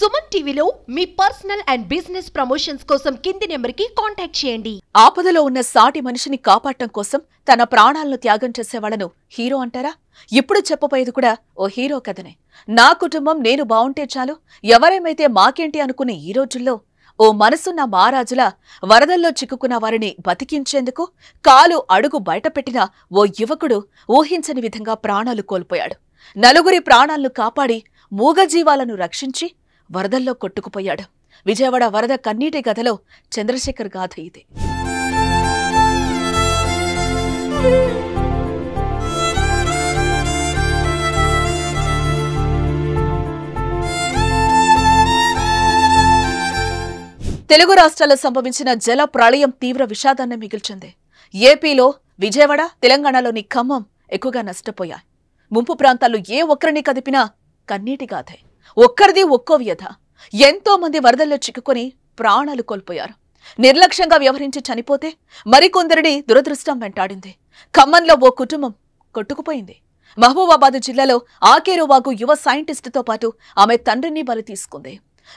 సుమన్ టీవీలో మీ personal and business promotions కోసం కింది నెంబర్కి కాంటాక్ట్ చేయండి. ఆపదలో ఉన్న సాటి మనిషిని కాపాడటం కోసం తన ప్రాణాలను త్యాగం చేసేవాళ్లను హీరో అంటారా? ఇప్పుడు చెప్పబోయేది కూడా ఓ హీరో కథనే. నా కుటుంబం నేను బావుంటే చాలు, ఎవరేమైతే మాకేంటి అనుకునే ఈ రోజుల్లో ఓ మనసున్న మహారాజులా వరదల్లో చిక్కుకున్న వారిని బతికించేందుకు కాలు అడుగు బయటపెట్టిన ఓ యువకుడు ఊహించని విధంగా ప్రాణాలు కోల్పోయాడు. నలుగురి ప్రాణాలను కాపాడి మూగజీవాలను రక్షించి వరదల్లో కొట్టుకుపోయాడు. విజయవాడ వరద కన్నీటి గదలో చంద్రశేఖర్ గాథ ఇది. తెలుగు రాష్ట్రాల్లో సంభవించిన జల ప్రళయం తీవ్ర విషాదాన్ని మిగిల్చింది. ఏపీలో విజయవాడ, తెలంగాణలోని ఖమ్మం ఎక్కువగా నష్టపోయాయి. ముంపు ప్రాంతాల్లో ఏ ఒక్కరిని కదిపినా కన్నీటి గాథే. ఒక్కరిది ఒక్కో వ్యధ. ఎంతో మంది వరదల్లో చిక్కుకొని ప్రాణాలు కోల్పోయారు. నిర్లక్ష్యంగా వ్యవహరించి చనిపోతే మరికొందరిని దురదృష్టం వెంటాడింది. ఖమ్మంలో ఓ కుటుంబం కొట్టుకుపోయింది. మహబూబాబాద్ జిల్లాలో ఆకేరువాగు యువ సైంటిస్టుతో పాటు ఆమె తండ్రిని బలి తీసుకుంది.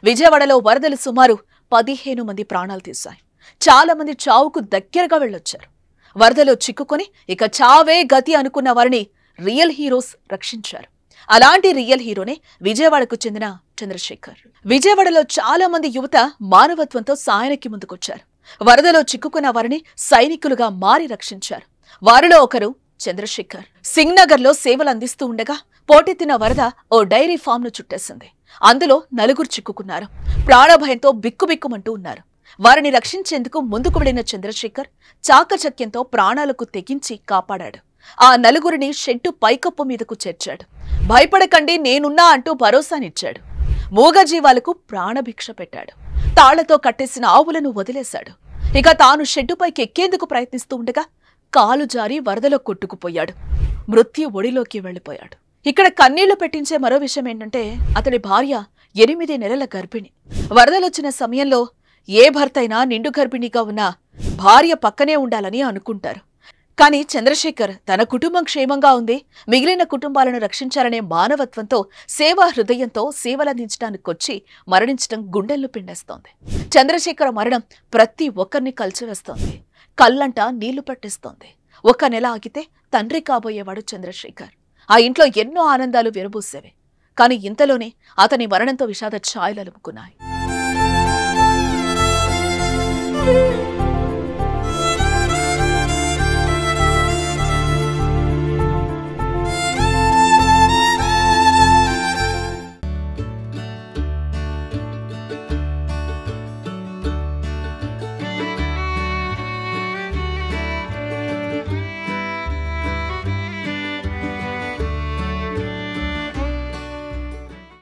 విజయవాడలో వరదలు సుమారు 15 మంది ప్రాణాలు తీశాయి. చాలా మంది చావుకు దగ్గరగా వెళ్ళొచ్చారు. వరదలో చిక్కుకొని ఇక చావే గతి అనుకున్న వారిని రియల్ హీరోస్ రక్షించారు. అలాంటి రియల్ హీరోనే విజయవాడకు చెందిన చంద్రశేఖర్. విజయవాడలో చాలా మంది యువత మానవత్వంతో సాయానికి ముందుకొచ్చారు. వరదలో చిక్కుకున్న వారిని సైనికులుగా మారి రక్షించారు. వారిలో ఒకరు చంద్రశేఖర్. సింగ్నగర్లో సేవలు అందిస్తూ ఉండగా పోటెత్తిన వరద ఓ డైరీ ఫామ్ను చుట్టేసింది. అందులో నలుగురు చిక్కుకున్నారు. ప్రాణభయంతో బిక్కుబిక్కుమంటూ ఉన్నారు. వారిని రక్షించేందుకు ముందుకు వెళ్లిన చంద్రశేఖర్ చాకచక్యంతో ప్రాణాలకు తెగించి కాపాడాడు. ఆ నలుగురిని షెడ్డు పైకప్పు మీదకు చేర్చాడు. భయపడకండి, నేనున్నా అంటూ భరోసానిచ్చాడు. మూగజీవాలకు ప్రాణభిక్ష పెట్టాడు. తాళ్లతో కట్టేసిన ఆవులను వదిలేశాడు. ఇక తాను షెడ్డుపైకి ఎక్కేందుకు ప్రయత్నిస్తూ ఉండగా కాలు జారి వరదలో కొట్టుకుపోయాడు. మృత్యు ఒడిలోకి వెళ్లిపోయాడు. ఇక్కడ కన్నీళ్లు పెట్టించే మరో విషయం ఏంటంటే, అతడి భార్య 8 నెలల గర్భిణి. వరదలొచ్చిన సమయంలో ఏ భర్త అయినా నిండు గర్భిణిగా ఉన్న భార్య పక్కనే ఉండాలని అనుకుంటారు. కానీ చంద్రశేఖర్ తన కుటుంబం క్షేమంగా ఉంది, మిగిలిన కుటుంబాలను రక్షించాలనే మానవత్వంతో, సేవా హృదయంతో సేవలందించడానికొచ్చి మరణించడం గుండెలను పిండేస్తోంది. చంద్రశేఖర్ మరణం ప్రతి ఒక్కరిని కలిచివేస్తోంది. కళ్ళంట నీళ్లు పట్టిస్తోంది. 1 నెల ఆగితే తండ్రి కాబోయేవాడు చంద్రశేఖర్. ఆ ఇంట్లో ఎన్నో ఆనందాలు విరబూసేవి. కానీ ఇంతలోనే అతని మరణంతో విషాద ఛాయలు అలుముకున్నాయి.